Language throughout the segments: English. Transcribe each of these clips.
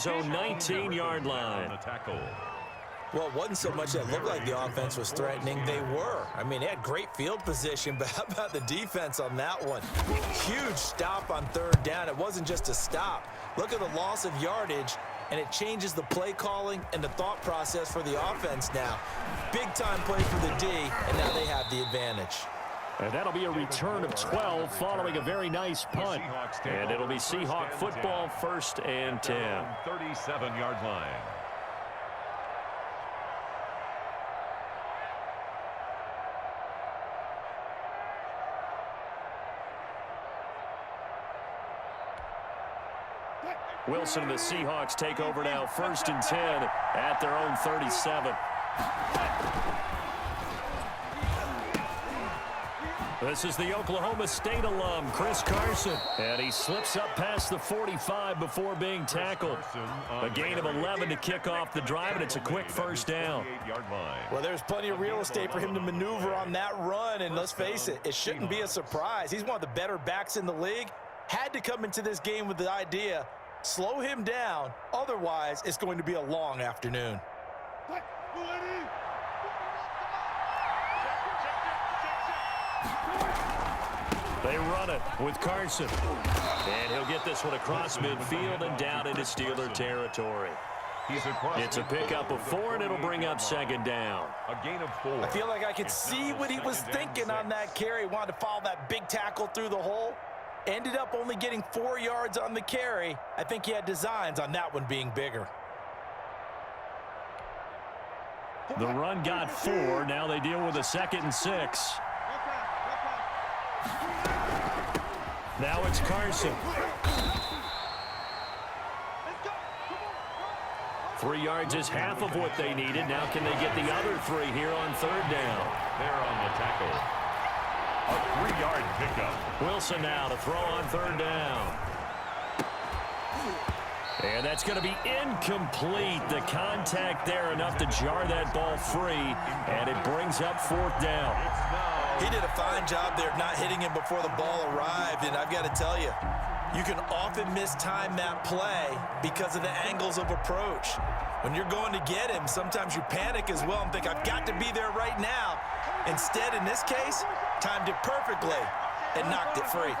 own 19-yard line. Well, it wasn't so much that looked like the offense was threatening. They were. I mean, they had great field position, but how about the defense on that one? Huge stop on third down. It wasn't just a stop. Look at the loss of yardage, and it changes the play calling and the thought process for the offense now. Big-time play for the D, and now they have the advantage. And that'll be a return of 12 following a very nice punt. And it'll be Seahawk football, 1st and 10. 37-yard line. Wilson and the Seahawks take over now, 1st and 10 at their own 37. This is the Oklahoma State alum, Chris Carson. And he slips up past the 45 before being tackled. A gain of 11 to kick off the drive, and it's a quick first down. Well, there's plenty of real estate for him to maneuver on that run, and let's face it, it shouldn't be a surprise. He's one of the better backs in the league. Had to come into this game with the idea, slow him down, otherwise it's going to be a long afternoon. They run it with Carson. And he'll get this one across midfield and down into Steeler territory. It's a pickup of 4, and it'll bring up 2nd down. A gain of 4. I feel like I could see what he was thinking on that carry. Wanted to follow that big tackle through the hole. Ended up only getting 4 yards on the carry. I think he had designs on that one being bigger. The run got 4. Now they deal with a 2nd and 6. Now it's Carson. 3 yards is half of what they needed. Now can they get the other 3 here on 3rd down? They're on the tackle. A 3-yard pickup. Wilson now to throw on 3rd down. And that's going to be incomplete. The contact there enough to jar that ball free. And it brings up 4th down. He did a fine job there of not hitting him before the ball arrived. And I've got to tell you, you can often mistime that play because of the angles of approach. When you're going to get him, sometimes you panic as well and think, I've got to be there right now. Instead, in this case, timed it perfectly and knocked it free.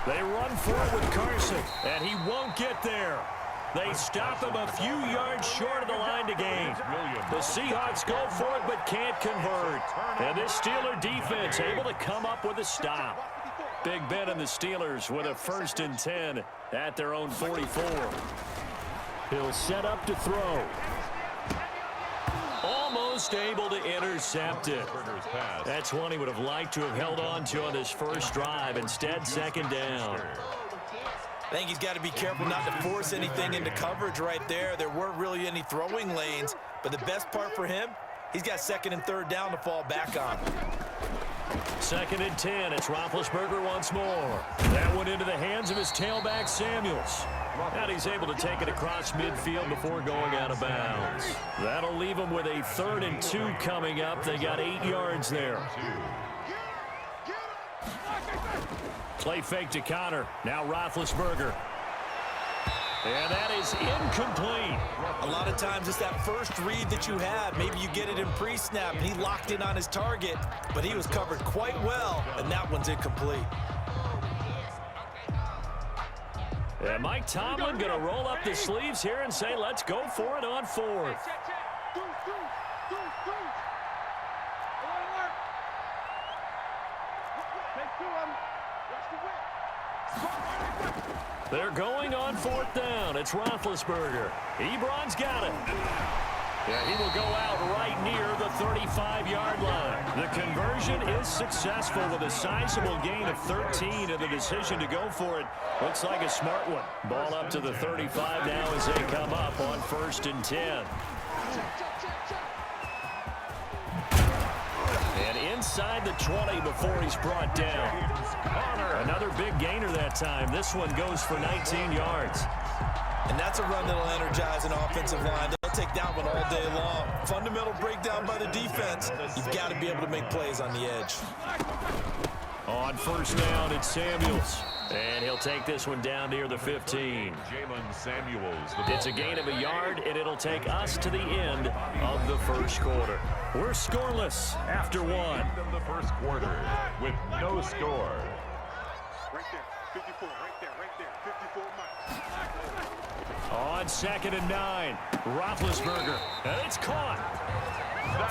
They run for it with Carson, and he won't get there. They stop him a few yards short of the line to gain. The Seahawks go for it but can't convert. And this Steeler defense able to come up with a stop. Big Ben and the Steelers with a 1st and 10 at their own 44. He'll set up to throw. Almost able to intercept it. That's one he would have liked to have held on to on this first drive. Instead, 2nd down. I think he's got to be careful not to force anything into coverage right there. There weren't really any throwing lanes, but the best part for him, he's got 2nd and 3rd down to fall back on. 2nd and 10. It's Roethlisberger once more. That one into the hands of his tailback, Samuels. And he's able to take it across midfield before going out of bounds. That'll leave him with a 3rd and 2 coming up. They got 8 yards there. Play fake to Connor. Now Roethlisberger. And that is incomplete. A lot of times it's that first read that you have. Maybe you get it in pre-snap, and he locked in on his target, but he was covered quite well, and that one's incomplete. And Mike Tomlin going to roll up the sleeves here and say, let's go for it on 4th. They're going on 4th down. It's Roethlisberger. Ebron's got it. Yeah, he will go out right near the 35-yard line. The conversion is successful with a sizable gain of 13, and the decision to go for it looks like a smart one. Ball up to the 35 now as they come up on 1st and 10. And inside the 20 before he's brought down. Another big gainer that time. This one goes for 19 yards. And that's a run that'll energize an offensive line. They'll take that one all day long. Fundamental breakdown by the defense. You've got to be able to make plays on the edge. On first down, it's Samuels. And he'll take this one down near the 15. Jalen Samuels. It's a gain of a yard, and it'll take us to the end of the first quarter. We're scoreless after one. End of the first quarter with no score. Right there, 54, right there, 54 miles. On 2nd and 9, Roethlisberger, and it's caught.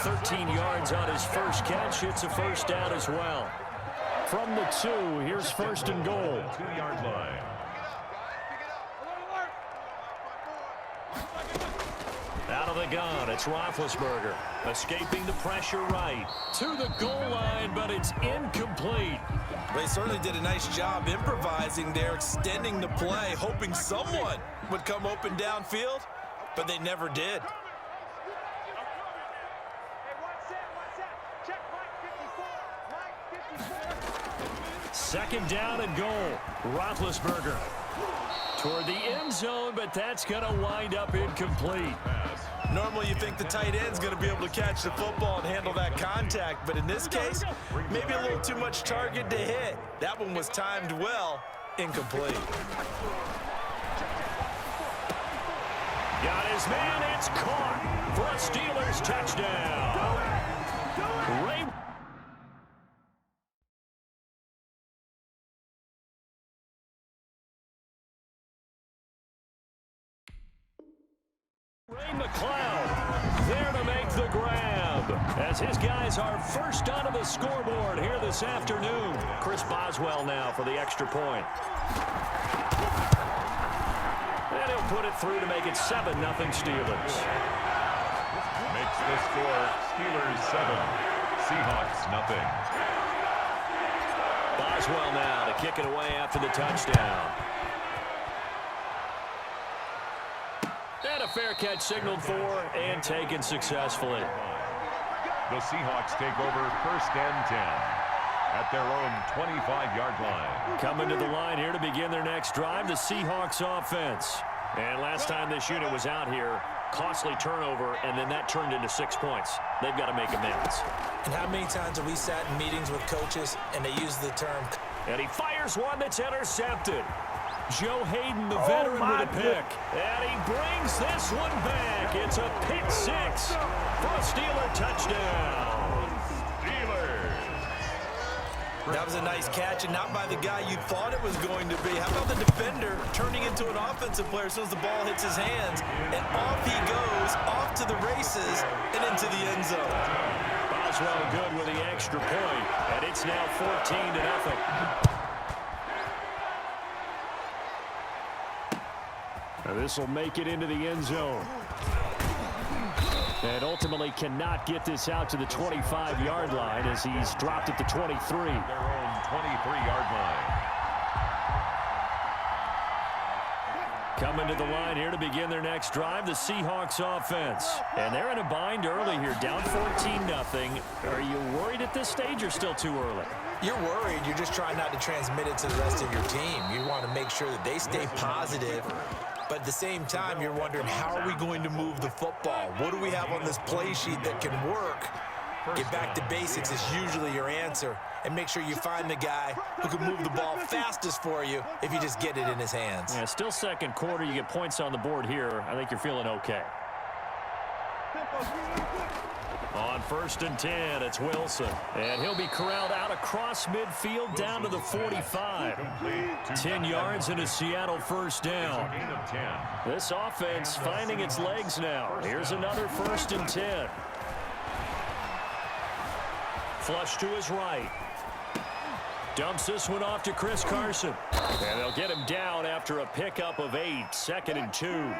13 yards on his first catch. It's a first down as well. From the 2, here's 1st and goal. 2-yard line. Out of the gun, it's Roethlisberger. Escaping the pressure right. To the goal line, but it's incomplete. They certainly did a nice job improvising there, extending the play, hoping someone would come open downfield, but they never did. Second down and goal. Roethlisberger toward the end zone, but that's going to wind up incomplete. Normally you think the tight end's going to be able to catch the football and handle that contact, but in this case, maybe a little too much target to hit. That one was timed well, incomplete. Got his man, it's caught for a Steelers touchdown. Ray McLeod there to make the grab as his guys are first onto the scoreboard here this afternoon. Chris Boswell now for the extra point. And he'll put it through to make it 7-0 Steelers. Makes the score Steelers 7, Seahawks 0. Boswell now to kick it away after the touchdown. And a fair catch signaled for and taken successfully. The Seahawks take over 1st and 10 at their own 25-yard line. Coming to the line here to begin their next drive, the Seahawks offense. And last time this unit was out here, costly turnover, and then that turned into 6 points. They've got to make amends. And how many times have we sat in meetings with coaches and they use the term... And he fires one that's intercepted. Joe Hayden, the veteran, with a pick. And he brings this one back. It's a pick 6 for a Steeler touchdown. Steelers. That was a nice catch, and not by the guy you thought it was going to be. How about the defender turning into an offensive player as soon as the ball hits his hands, and off he goes, off to the races, and into the end zone. Boswell good with the extra point, and it's now 14-0. This will make it into the end zone. And ultimately cannot get this out to the 25-yard line as he's dropped at the 23. Their own 23-yard line. Coming to the line here to begin their next drive, the Seahawks offense. And they're in a bind early here, down 14-0. Are you worried at this stage or still too early? You're worried. You're just trying not to transmit it to the rest of your team. You want to make sure that they stay positive. But at the same time, you're wondering, how are we going to move the football? What do we have on this play sheet that can work? Get back to basics is usually your answer. And make sure you find the guy who can move the ball fastest for you if you just get it in his hands. Yeah, still second quarter. You get points on the board here. I think you're feeling okay. On 1st and 10, it's Wilson. And he'll be corralled out across midfield down to the 45. 10 yards and a Seattle first down. This offense finding its legs now. Here's another 1st and 10. Flush to his right. Dumps this one off to Chris Carson. And they'll get him down after a pickup of 8. 2nd and 2. 14.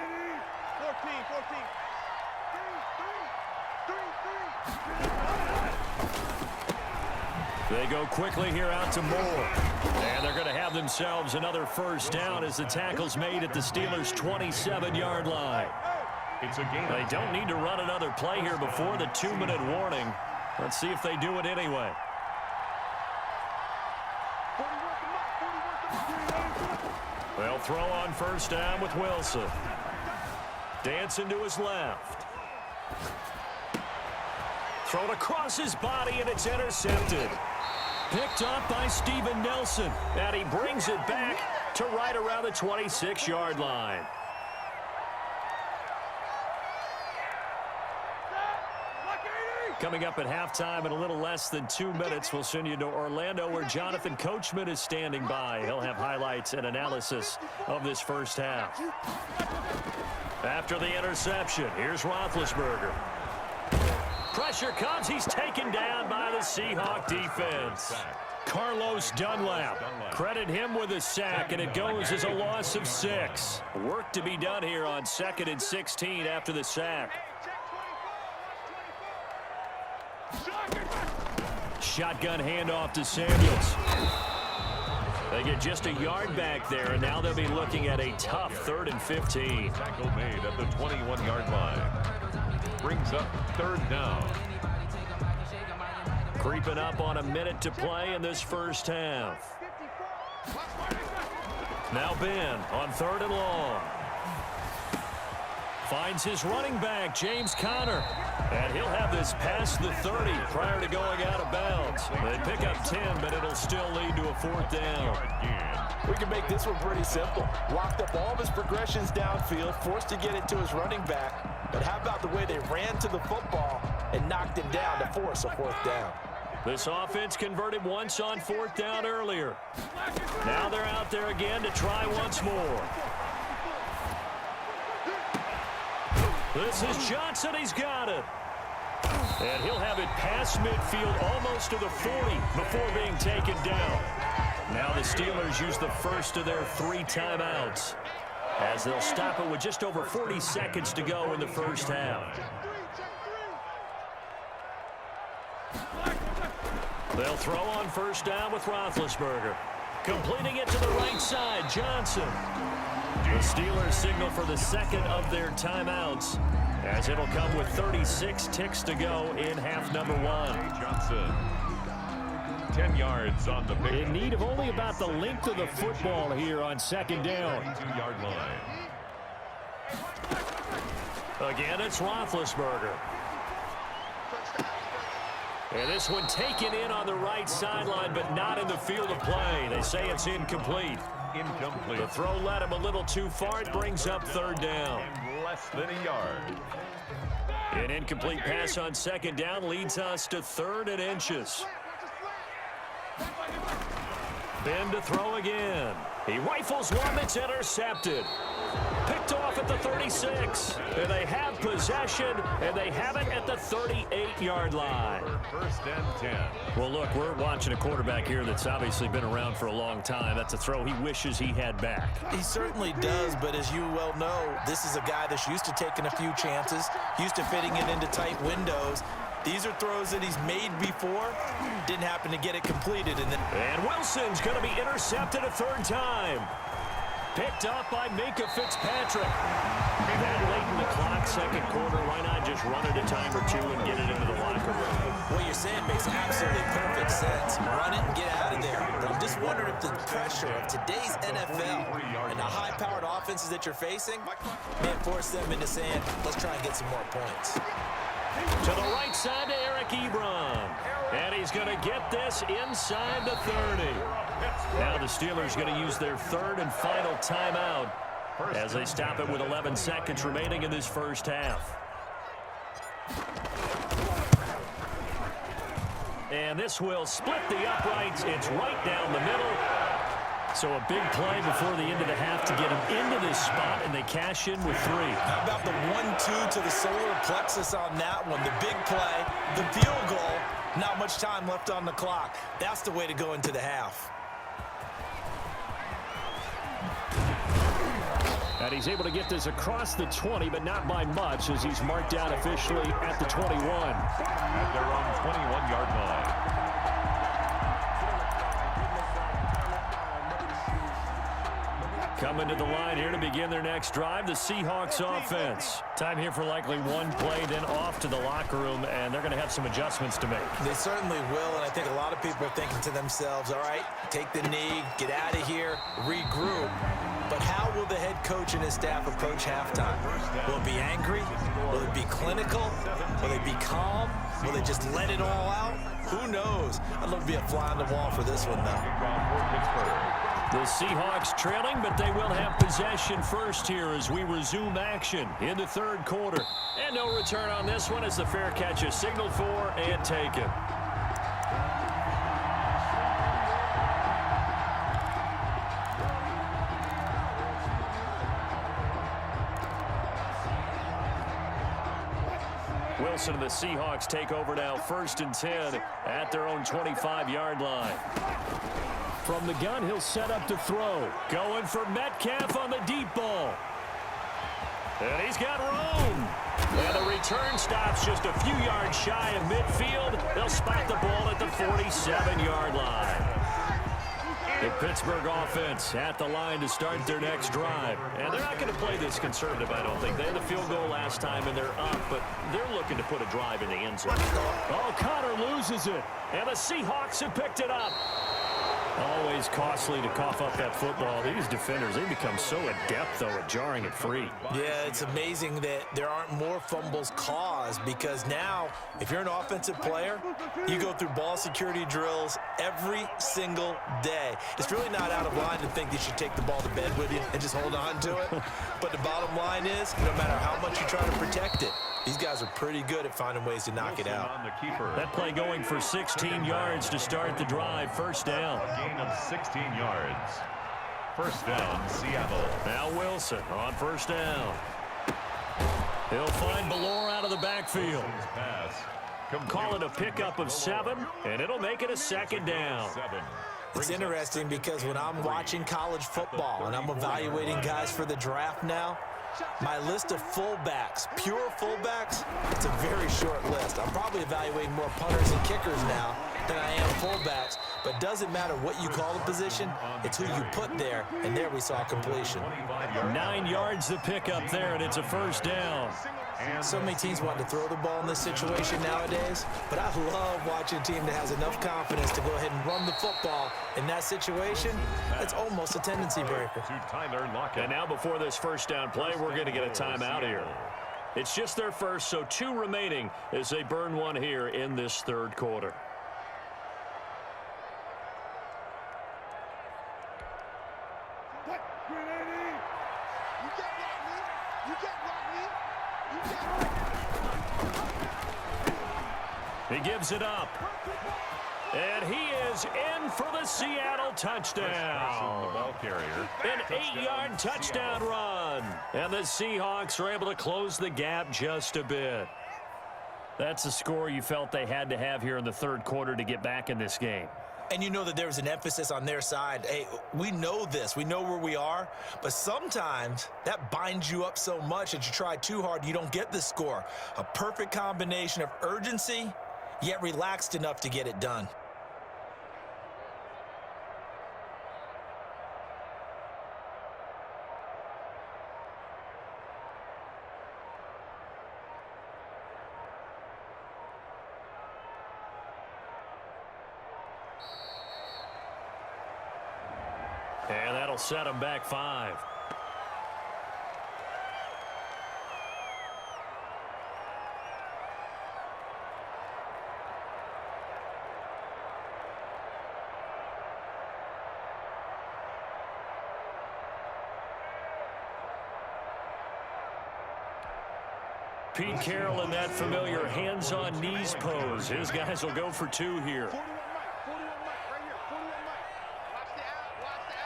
They go quickly here out to Moore. And they're going to have themselves another first down as the tackle's made at the Steelers' 27-yard line. It's a game. They don't need to run another play here before the 2-minute warning. Let's see if they do it anyway. They'll throw on first down with Wilson. Dancing to his left. Thrown across his body, and it's intercepted. Picked up by Steven Nelson. And he brings it back to right around the 26-yard line. Coming up at halftime in a little less than 2 minutes, we'll send you to Orlando where Jonathan Coachman is standing by. He'll have highlights and analysis of this first half. After the interception, here's Roethlisberger. Pressure comes. He's taken down by the Seahawk defense. Carlos Dunlap. Credit him with a sack, and it goes as a loss of 6. Work to be done here on 2nd and 16 after the sack. Shotgun handoff to Samuels. They get just a yard back there, and now they'll be looking at a tough 3rd and 15. Tackle made at the 21-yard line. Brings up 3rd down. Creeping up on a minute to play in this first half. Now Ben on 3rd and long. Finds his running back, James Conner. And he'll have this past the 30 prior to going out of bounds. They pick up 10, but it'll still lead to a 4th down. We can make this one pretty simple. Locked up all of his progressions downfield, forced to get it to his running back. But how about the way they ran to the football and knocked him down to force a 4th down? This offense converted once on 4th down earlier. Now they're out there again to try once more. This is Johnson. He's got it. And he'll have it past midfield almost to the 40 before being taken down. Now the Steelers use the first of their 3 timeouts as they'll stop it with just over 40 seconds to go in the first half. They'll throw on 1st down with Roethlisberger. Completing it to the right side, Johnson. The Steelers signal for the 2nd of their timeouts as it'll come with 36 ticks to go in half number 1. Johnson. 10 yards on the pick. In need of only about the length of the football here on 2nd down. 2-yard line. Again, it's Roethlisberger. And this one taken in on the right sideline, but not in the field of play. They say it's incomplete. Incomplete. The throw led him a little too far. It brings up 3rd down. And less than a yard. An incomplete pass on 2nd down leads us to 3rd and inches. Ben to throw again. He rifles one that's intercepted. Picked off at the 36. And they have possession, and they have it at the 38-yard line. 1st and 10. Well, look, we're watching a quarterback here that's obviously been around for a long time. That's a throw he wishes he had back. He certainly does, but as you well know, this is a guy that's used to taking a few chances, used to fitting it into tight windows. These are throws that he's made before. Didn't happen to get it completed. And Wilson's going to be intercepted a 3rd time. Picked up by Minkah Fitzpatrick. That late in the clock, 2nd quarter, why not just run it a time or 2 and get it into the locker room? What you're saying makes absolutely perfect sense. Run it and get out of there. But I'm just wondering if the pressure of today's NFL and the high-powered offenses that you're facing may force them into saying, let's try and get some more points. To the right side to Eric Ebron. And he's going to get this inside the 30. Now the Steelers going to use their 3rd and final timeout as they stop it with 11 seconds remaining in this first half. And this will split the uprights. It's right down the middle. So a big play before the end of the half to get him into this spot, and they cash in with 3. How about the 1-2 to the solar plexus on that one? The big play, the field goal, not much time left on the clock. That's the way to go into the half. And he's able to get this across the 20, but not by much, as he's marked out officially at the 21. At their own 21-yard line. Coming to the line here to begin their next drive, the Seahawks offense. Time here for likely one play, then off to the locker room, and they're going to have some adjustments to make. They certainly will, and I think a lot of people are thinking to themselves, all right, take the knee, get out of here, regroup. But how will the head coach and his staff approach halftime? Will it be angry? Will it be clinical? Will they be calm? Will they just let it all out? Who knows? I'd love to be a fly on the wall for this one, though. The Seahawks trailing, but they will have possession first here as we resume action in the third quarter. And no return on this one as the fair catch is signaled for and taken. Wilson and the Seahawks take over now, 1st and 10 at their own 25-yard line. From the gun, he'll set up to throw. Going for Metcalf on the deep ball. And he's got room. And the return stops just a few yards shy of midfield. They'll spot the ball at the 47-yard line. The Pittsburgh offense at the line to start their next drive. And they're not going to play this conservative, I don't think. They had the field goal last time, and they're up, but they're looking to put a drive in the end zone. Oh, Connor loses it. And the Seahawks have picked it up. Always costly to cough up that football. These defenders, they become so adept, though, at jarring it free. Yeah, it's amazing that there aren't more fumbles caused because now, if you're an offensive player, you go through ball security drills every single day. It's really not out of line to think that you should take the ball to bed with you and just hold on to it. But the bottom line is, no matter how much you try to protect it, these guys are pretty good at finding ways to knock it out. That play going for 16 yards to start the drive. 1st down. A gain of 16 yards. 1st down, Seattle. Now Wilson on 1st down. He'll find Ballore out of the backfield. Call it a pickup of 7, and it'll make it a 2nd down. It's interesting because when I'm watching college football and I'm evaluating guys for the draft now, my list of fullbacks, pure fullbacks, it's a very short list. I'm probably evaluating more punters and kickers now than I am fullbacks, but doesn't matter what you call the position, it's who you put there, and there we saw completion. 9 yards to pick up there, and it's a 1st down. So many teams want to throw the ball in this situation nowadays, but I love watching a team that has enough confidence to go ahead and run the football in that situation. It's almost a tendency breaker. And now before this 1st down play, we're going to get a timeout here. It's just their first, so 2 remaining as they burn one here in this 3rd quarter. He gives it up. And he is in for the Seattle touchdown. The ball carrier. An 8-yard touchdown run. And the Seahawks are able to close the gap just a bit. That's a score you felt they had to have here in the 3rd quarter to get back in this game. And you know that there was an emphasis on their side. Hey, we know this. We know where we are. But sometimes that binds you up so much that you try too hard, you don't get the score. A perfect combination of urgency, yet relaxed enough to get it done. And that'll set him back 5. Pete Carroll in that familiar hands-on knees pose. His guys will go for 2 here. 41 Mike, 41 Mike, right here, 41 Mike. Watch the out, watch the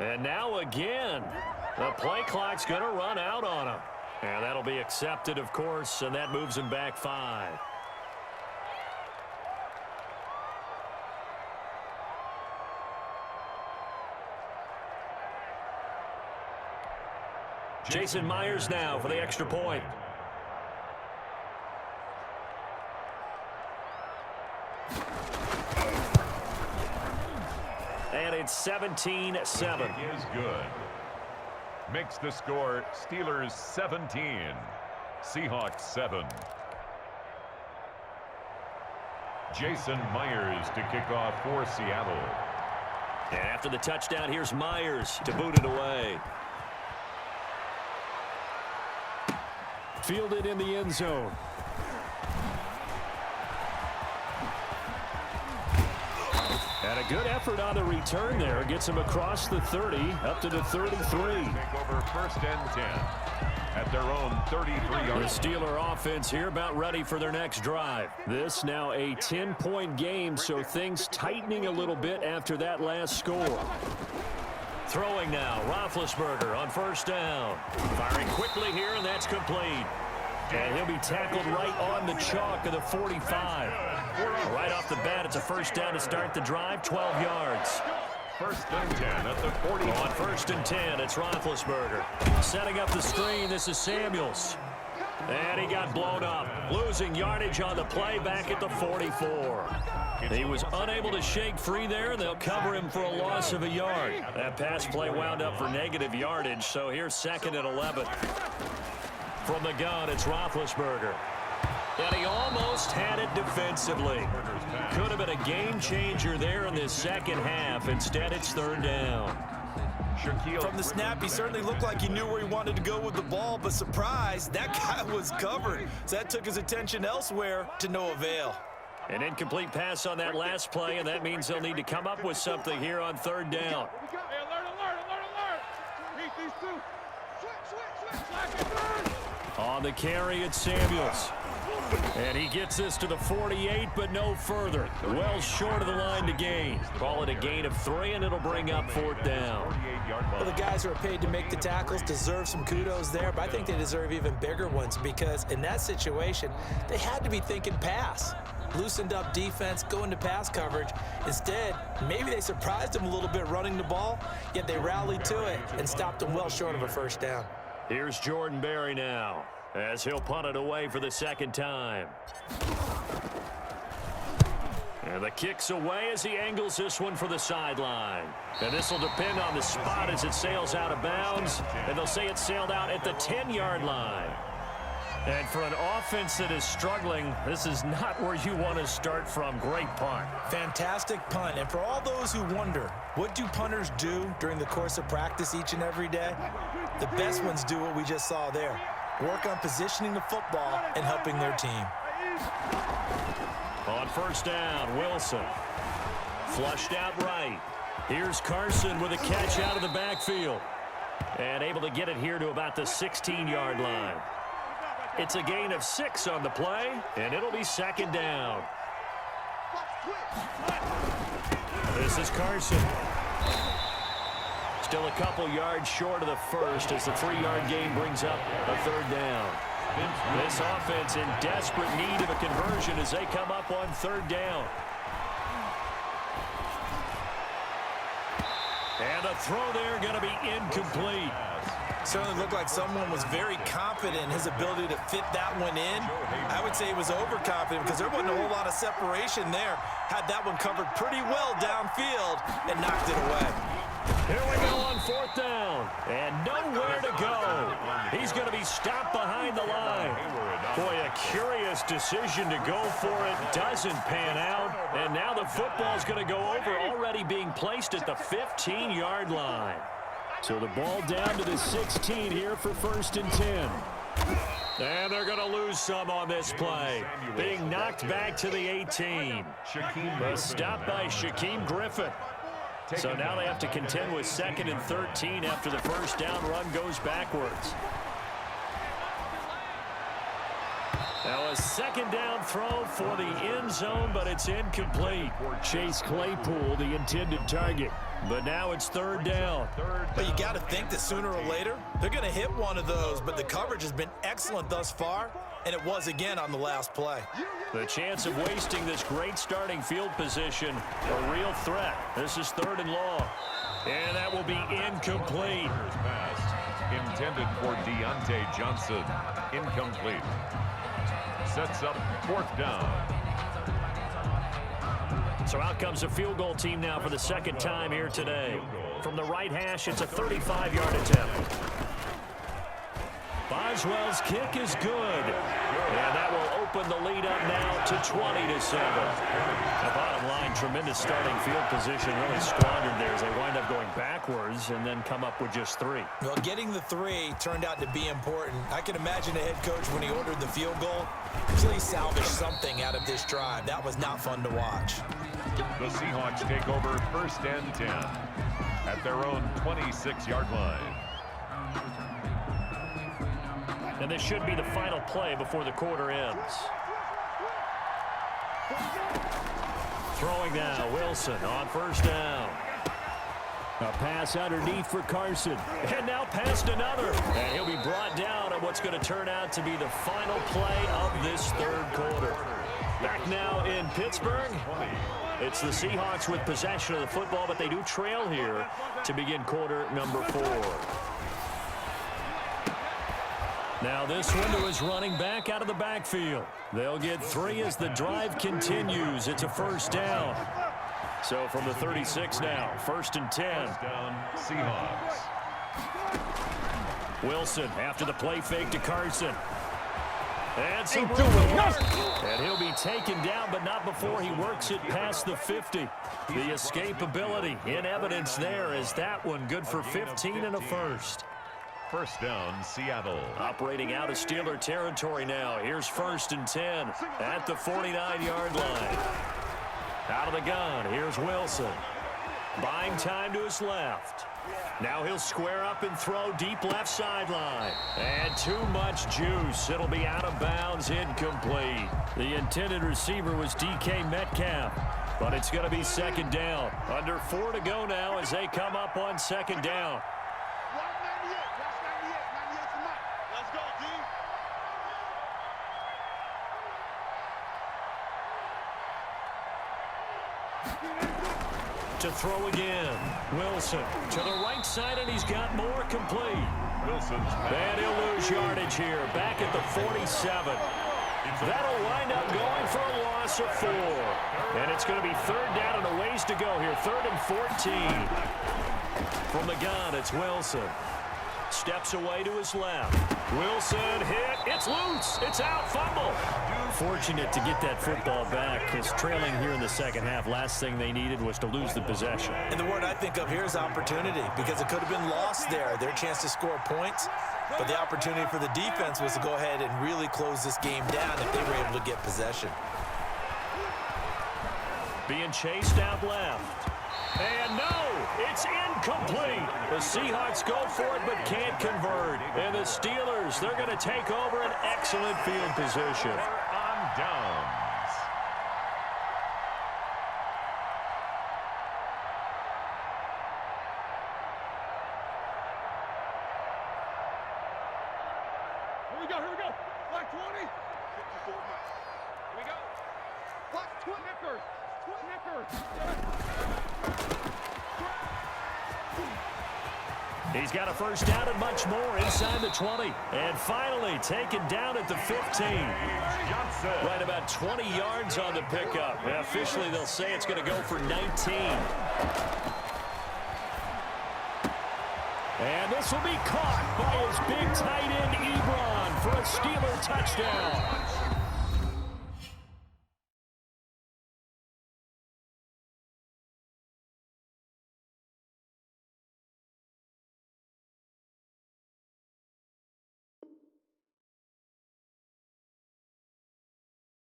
out. And now again, the play clock's going to run out on him. And that'll be accepted, of course, and that moves him back 5. Jason Myers now for the extra point. And it's 17-7. It is good. Makes the score Steelers 17, Seahawks 7. Jason Myers to kick off for Seattle. And after the touchdown, here's Myers to boot it away. Fielded in the end zone. And a good effort on the return there. Gets him across the 30, up to the 33. Take over first and 10 at their own 33-yard. The Steeler offense here about ready for their next drive. This now a 10-point game, so things tightening a little bit after that last score. Throwing now, Roethlisberger on first down. Firing quickly here, and that's complete. And he'll be tackled right on the chalk of the 45. Right off the bat, it's a first down to start the drive, 12 yards. First and 10 at the 40. On first and 10, it's Roethlisberger. Setting up the screen, this is Samuels. And he got blown up. Losing yardage on the play back at the 44. He was unable to shake free there, and they'll cover him for a loss of a yard. That pass play wound up for negative yardage, so here's second and 11. From the gun, it's Roethlisberger. And he almost had it defensively. Could have been a game changer there in this second half. Instead, it's third down. From the snap, he certainly looked like he knew where he wanted to go with the ball, but surprise, that guy was covered. So that took his attention elsewhere to no avail. An incomplete pass on that last play, and that means they'll need to come up with something here on third down. Hey, alert. Beat these two. Switch. Slack it. On the carry, it's Samuels. And he gets this to the 48, but no further. Well short of the line to gain. Call it a gain of 3, and it'll bring up fourth down. Well, the guys who are paid to make the tackles deserve some kudos there, but I think they deserve even bigger ones because in that situation, they had to be thinking pass. Loosened up defense, going to pass coverage. Instead, maybe they surprised him a little bit running the ball, yet they rallied to it and stopped him well short of a first down. Here's Jordan Berry now, as he'll punt it away for the second time. And the kick's away as he angles this one for the sideline. And this will depend on the spot as it sails out of bounds. And they'll say it sailed out at the 10-yard line. And for an offense that is struggling, this is not where you want to start from. Great punt. Fantastic punt. And for all those who wonder, what do punters do during the course of practice each and every day? The best ones do what we just saw there. Work on positioning the football and helping their team. On first down, Wilson. Flushed out right. Here's Carson with a catch out of the backfield. And able to get it here to about the 16-yard line. It's a gain of 6 on the play, and it'll be second down. This is Carson. Still a couple yards short of the first as the 3-yard gain brings up a third down. This offense in desperate need of a conversion as they come up on third down. And the throw there going to be incomplete. Certainly looked like someone was very confident in his ability to fit that one in. I would say he was overconfident because there wasn't a whole lot of separation there. Had that one covered pretty well downfield and knocked it away. Here we go on fourth down. And nowhere to go. He's going to be stopped behind the line. Boy, a curious decision to go for it. Doesn't pan out. And now the football's going to go over, already being placed at the 15-yard line. So the ball down to the 16 here for first and 10. And they're going to lose some on this play. Being knocked back to the 18. A stop by Shaquem Griffin. So now they have to contend with second and 13 after the first down run goes backwards. Now a second down throw for the end zone, but it's incomplete. Chase Claypool, the intended target. But now it's third down. But you got to think that sooner or later, they're going to hit one of those. But the coverage has been excellent thus far, and it was again on the last play. The chance of wasting this great starting field position, a real threat. This is third and long. And that will be incomplete. Intended for Deontay Johnson. Incomplete. Sets up fourth down. So out comes a field goal team now for the second time here today. From the right hash, it's a 35-yard attempt. Boswell's kick is good. And that will open the lead up now to 20-7. The bottom line, tremendous starting field position, really squandered there as they wind up going backwards and then come up with just 3. Well, getting the 3 turned out to be important. I can imagine the head coach, when he ordered the field goal, please salvage something out of this drive. That was not fun to watch. The Seahawks take over 1st and 10 at their own 26-yard line. And this should be the final play before the quarter ends. Throwing now, Wilson on 1st down. A pass underneath for Carson. And now past another. And he'll be brought down on what's going to turn out to be the final play of this 3rd quarter. Back now in Pittsburgh. It's the Seahawks with possession of the football, but they do trail here to begin quarter number 4. Now this one to his running back out of the backfield. They'll get 3 as the drive continues. It's a 1st down. So from the 36 now, 1st and 10. Down, Seahawks. Wilson after the play fake to Carson. And some room and he'll be taken down, but not before he works it past the 50. The escapability in evidence there is that one good for 15 and a 1st. 1st down, Seattle. Operating out of Steeler territory now. Here's 1st and 10 at the 49-yard line. Out of the gun, here's Wilson. Buying time to his left. Now he'll square up and throw deep left sideline. And too much juice. It'll be out of bounds, incomplete. The intended receiver was DK Metcalf, but it's going to be 2nd down. Under 4 to go now as they come up on 2nd down. To throw again. Wilson to the right side, and he's got more complete. Wilson's and he'll lose yardage here. Back at the 47. That'll wind up going for a loss of 4. And it's going to be 3rd down and a ways to go here. 3rd and 14. From the gun, it's Wilson. Steps away to his left. Wilson hit. It's loose. It's out. Fumble. Fortunate to get that football back. Because trailing here in the 2nd half, last thing they needed was to lose the possession. And the word I think of here is opportunity, because it could have been lost there. Their chance to score points. But the opportunity for the defense was to go ahead and really close this game down if they were able to get possession. Being chased out left. And no, it's incomplete. The Seahawks go for it but can't convert. And the Steelers, they're going to take over an excellent field position. on downs. Here we go, here we go. Black 20. 54 miles. Here we go. Black 20. Knickers. He's got a 1st down and much more inside the 20. And finally taken down at the 15. Right about 20 yards on the pickup. And officially they'll say it's going to go for 19. And this will be caught by his big tight end Ebron for a Steeler touchdown.